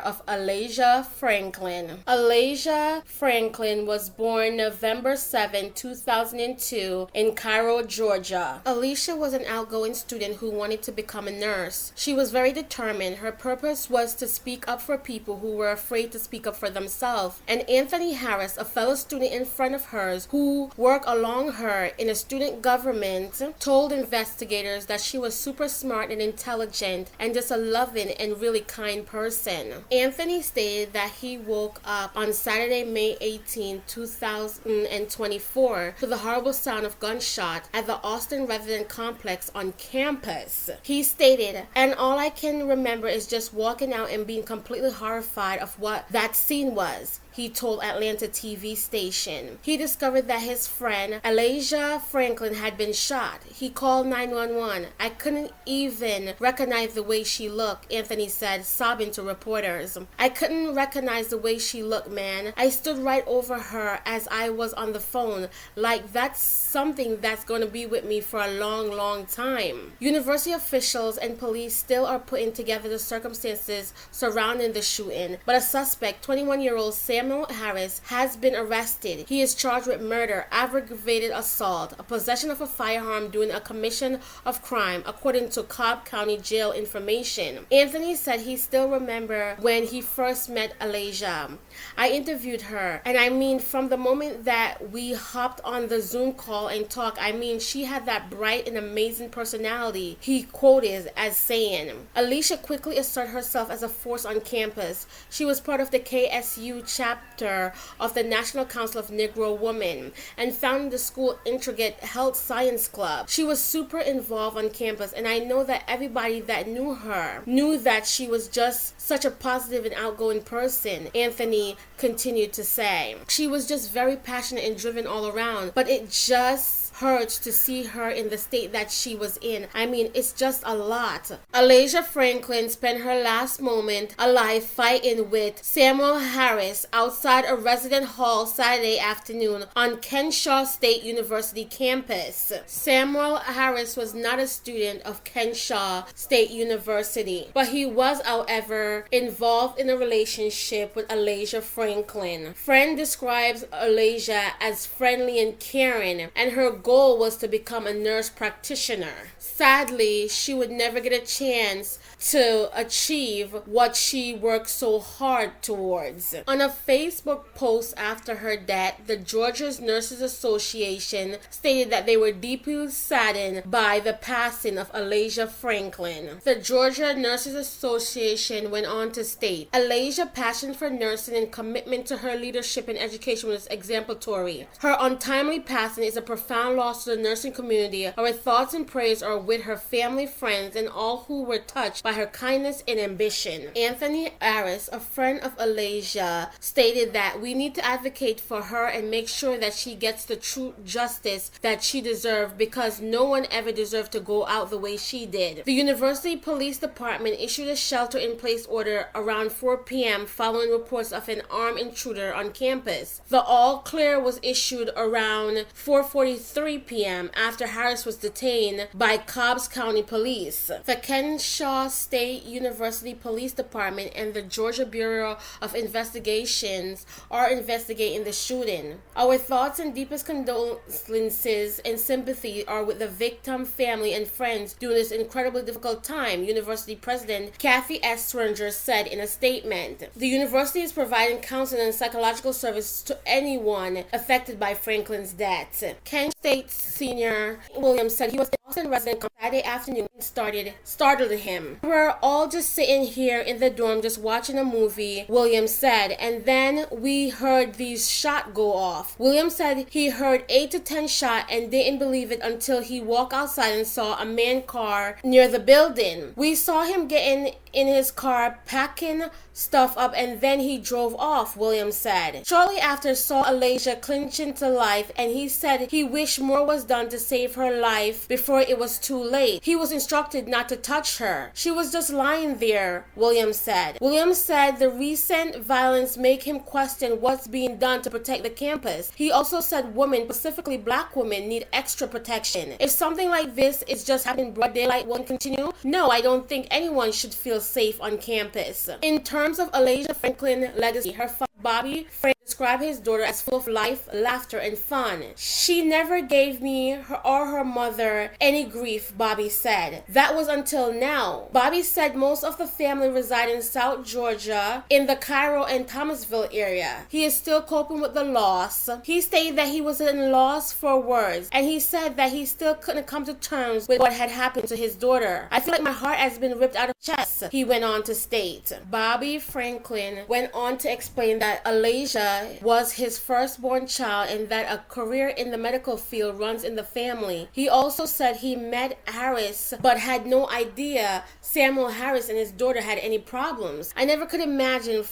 of Alasia Franklin. Alasia Franklin was born November 7, 2002 in Cairo, Georgia. Alasia was an outgoing student who wanted to become a nurse. She was very determined. Her purpose was to speak up for people who were afraid to speak up for themselves. And Anthony Harris, a fellow student in front of hers who worked along her in a student government, told investigators that she was super smart and intelligent and just a loving and really kind person. Anthony stated that he woke up on Saturday, May 18, 2024 to the horrible sound of gunshot at the Austin resident complex on campus. He stated, "And all I can remember is just walking out and being completely horrified of what that scene was," he told Atlanta TV station. He discovered that his friend Alasia Franklin had been shot. He called 911. "I couldn't even recognize the way she looked," Anthony said, sobbing to reporters. "I couldn't recognize the way she looked, man. I stood right over her as I was on the phone. Like, that's something that's going to be with me for a long, long time." University officials and police still are putting together the circumstances surrounding the shooting, but a suspect, 21-year-old Samuel Harris, has been arrested. He is charged with murder, aggravated assault, a possession of a firearm during a commission of crime, according to Cobb County Jail information. Anthony said he still remember when he first met Alasia. "I interviewed her, and I mean, from the moment that we hopped on the Zoom call and talked, I mean, she had that bright and amazing personality," he quoted as saying. Alasia quickly asserted herself as a force on campus. She was part of the KSU chapter of the National Council of Negro Women and founded the school Intricate Health Science Club. She was super involved on campus, and I know that everybody that knew her knew that she was just such a positive and outgoing person, Anthony continued to say. "She was just very passionate and driven all around, but it just hurts to see her in the state that she was in. I mean, it's just a lot." Alasia Franklin spent her last moment alive fighting with Samuel Harris outside a resident hall Saturday afternoon on Kenshaw State University campus. Samuel Harris was not a student of Kenshaw State University, but he was, however, involved in a relationship with Alasia Franklin. Friend describes Alasia as friendly and caring, and her goal was to become a nurse practitioner. Sadly, she would never get a chance to achieve what she worked so hard towards. On a Facebook post after her death, the Georgia Nurses Association stated that they were deeply saddened by the passing of Alasia Franklin. The Georgia Nurses Association went on to state, "Alasia's passion for nursing and commitment to her leadership in education was exemplary. Her untimely passing is a profound loss to the nursing community. Our thoughts and prayers are with her family, friends, and all who were touched by her kindness and ambition." Anthony Harris, a friend of Alasia, stated that "we need to advocate for her and make sure that she gets the true justice that she deserved, because no one ever deserved to go out the way she did." The University Police Department issued a shelter-in-place order around 4 p.m. following reports of an armed intruder on campus. The all-clear was issued around 4:43 p.m. after Harris was detained by Cobb County Police. The Kenshaw State University Police Department and the Georgia Bureau of Investigations are investigating the shooting. "Our thoughts and deepest condolences and sympathy are with the victim, family, and friends during this incredibly difficult time," University President Kathy S. Swinger said in a statement. The university is providing counseling and psychological services to anyone affected by Franklin's death. Kent State Senior Williams said he was an Austin resident on Saturday afternoon and startled him. "We were all just sitting here in the dorm just watching a movie," Williams said, "and then we heard these shots go off." Williams said he heard 8 to 10 shots and didn't believe it until he walked outside and saw a manned car near the building. "We saw him getting in his car, packing stuff up, and then he drove off," Williams said. Shortly after, saw Alasia clinching to life, and he said he wished more was done to save her life before it was too late. He was instructed not to touch her. "She was just lying there," Williams said. Williams said the recent violence make him question what's being done to protect the campus. He also said women, specifically black women, need extra protection. "If something like this is just happening in broad daylight, will it continue? No, I don't think anyone should feel safe on campus." In terms terms of Alasia Franklin legacy, her father Bobby Franklin described his daughter as full of life, laughter, and fun. She never gave me or her mother any grief, Bobby said. That was until now. Bobby said most of the family reside in South Georgia in the Cairo and Thomasville area. He is still coping with the loss. He stated that he was at a loss for words, and he said that he still couldn't come to terms with what had happened to his daughter. I feel like my heart has been ripped out of my chest, he went on to state. Bobby Franklin went on to explain that Alasia was his firstborn child and that a career in the medical field runs in the family. He also said he met Harris but had no idea Samuel Harris and his daughter had any problems. I never could imagine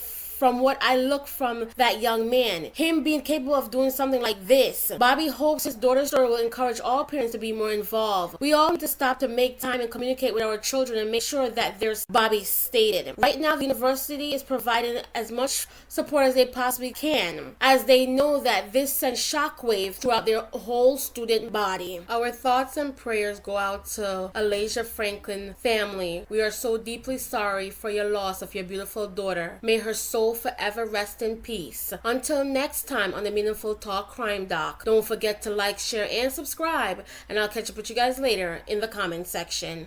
from what I look from that young man, him being capable of doing something like this. Bobby hopes his daughter's story will encourage all parents to be more involved. We all need to stop to make time and communicate with our children and make sure that there's Bobby stated. Right now, the university is providing as much support as they possibly can, as they know that this sends shockwave throughout their whole student body. Our thoughts and prayers go out to Alasia Franklin family. We are so deeply sorry for your loss of your beautiful daughter. May her soul forever rest in peace. Until next time on the Meaningful Talk Crime Doc, don't forget to like, share, and subscribe, and I'll catch up with you guys later in the comment section.